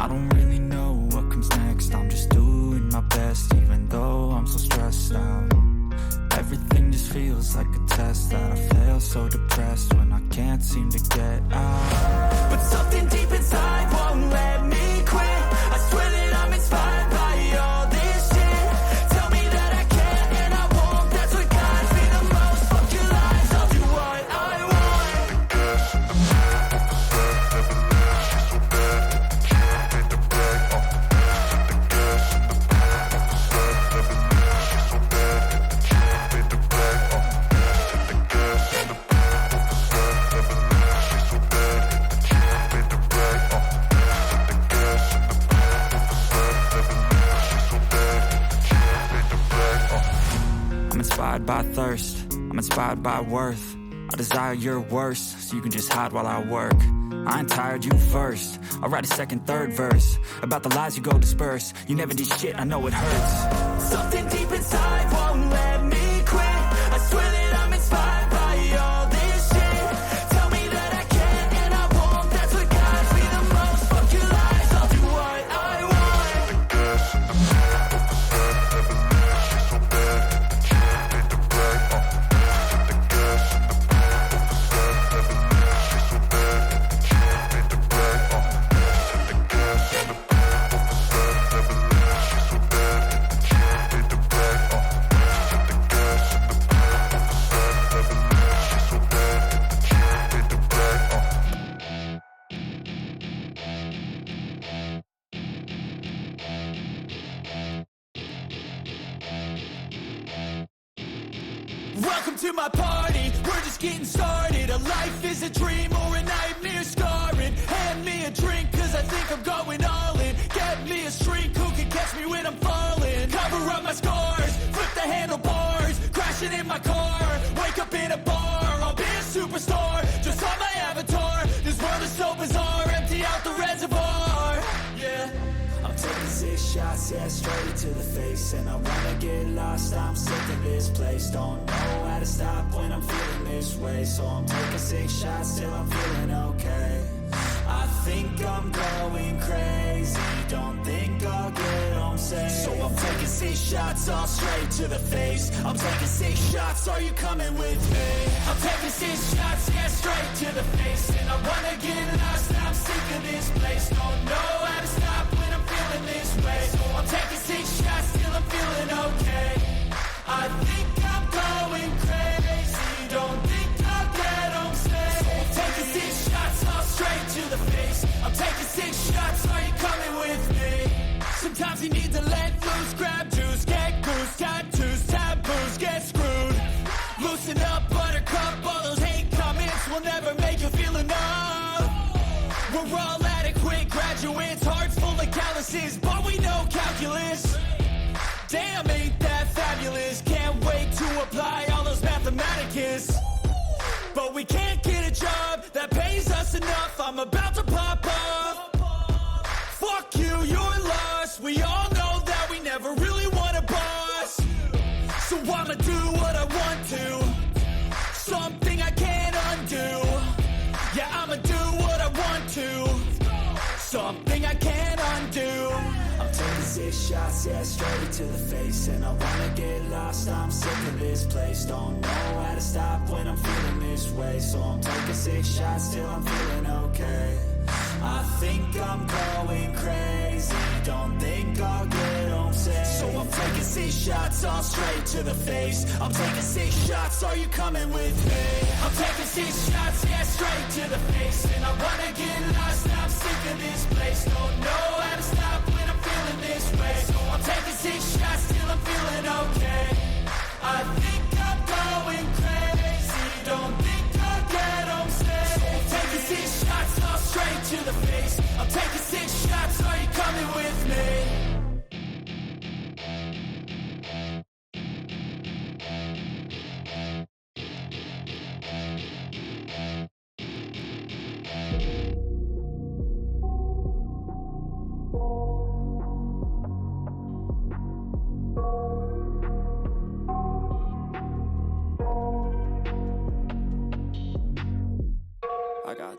I don't really know what comes next. I'm just doing my best, even though I'm so stressed out. Everything just feels like a test that I fail, so depressed when I can't seem to get out. But something deep inside won't let me quit. I swear that I'm inspired by all this shit. Tell me that I can and I won't. That's what guides me the most. Fuck your lies, I'll do what I want. The gas in the back of the set, never left. She's so bad that the can't hit the brag. The gas in the back of the set, never left. She's so bad that the can't hit the brag. The gas in the back of the set, never left. She's so bad that the can't hit the brag. The gas in the back of the set, never left. She's so bad that the can't hit the brag. I'm inspired by thirst, I'm inspired by worth. I desire your worst, so you can just hide while I work. I ain't tired, you first. I'll write a second, third verse about the lies you go disperse. You never did shit, I know it hurts. Something deep inside won't let me quit. I swear that I'm inspired by all this shit. Tell me that I can and I won't. That's what guides me the most. Fuck your lies, I'll do what I want. The gas in the back of the set, never left. She's so bad that the can't hit the brag. The gas in the back of the set, never left. She's so bad that the can't hit the brag. The gas in the back of the set, never left. She's so bad that the can't hit the brag. The gas in the back of the set, never left. She's so bad that the can't hit the brag. Welcome to my party, we're just getting started. A life is a dream or a nightmare scarring. Hand me a drink cause I think I'm going all in. Get me a shrink who can catch me when I'm falling. Cover up my scars, flip the handlebars. Crashing in my car, wake up in a bar. I'll be a superstar, just on my avatar. This world is so bizarre, empty out the reservoir. Yeah, I'm taking 6 shots, yeah, straight to the face. And I wanna get lost, I'm sick of this place. Don't know how to stop when I'm feeling this way. So I'm taking 6 shots till I'm feeling okay. I think I'm going crazy, don't think I'll get home safe. So I'm taking 6 shots, all straight to the face. I'm taking 6 shots, are you coming with me? I'm taking 6 shots, yeah, straight to the face. And I wanna get lost, I'm sick of this place. Don't know how to stop when I'm feeling this way. So I'm taking 6 shots till I'm feeling okay. I think I'm going crazy, don't think I'll get home safe. So I'm taking 6 shots, all straight to the face. I'm taking 6 shots, are you coming with me? Sometimes you need to let loose, grab juice, get goose, tattoos, taboos, get screwed. Loosen up, buttercup, all those hate comments will never make you feel enough. We're all adequate graduates, hearts full of calluses, but we know calculus. Damn, ain't that fabulous? Can't wait to apply all those mathematicus. But we can't get a job that pays us enough. I'm about to pop off. Fuck you, you're lost. We all know that we never really want a boss. So I'ma do what I want to, something I can't undo. Yeah, I'ma do what I want to, something I can't undo. I'm taking 6 shots, yeah, straight to the face. And I wanna get lost, I'm sick of this place. Don't know how to stop when I'm feeling this way. So I'm taking 6 shots till I'm feeling okay. I think I'm going crazy, don't think I'll get home safe. So I'm taking 6 shots, all straight to the face. I'm taking 6 shots, are you coming with me? I'm taking 6 shots, yeah, straight to the face. And I wanna get lost, I'm sick of this place. Don't know how to stop when I'm feeling this way. So I'm taking 6 shots till I'm feeling okay. I think I'm going crazy, don't think I'll get home safe. So I'm taking 6 shots, all straight to the face. I'm taking 6 shots, are you coming with me? I got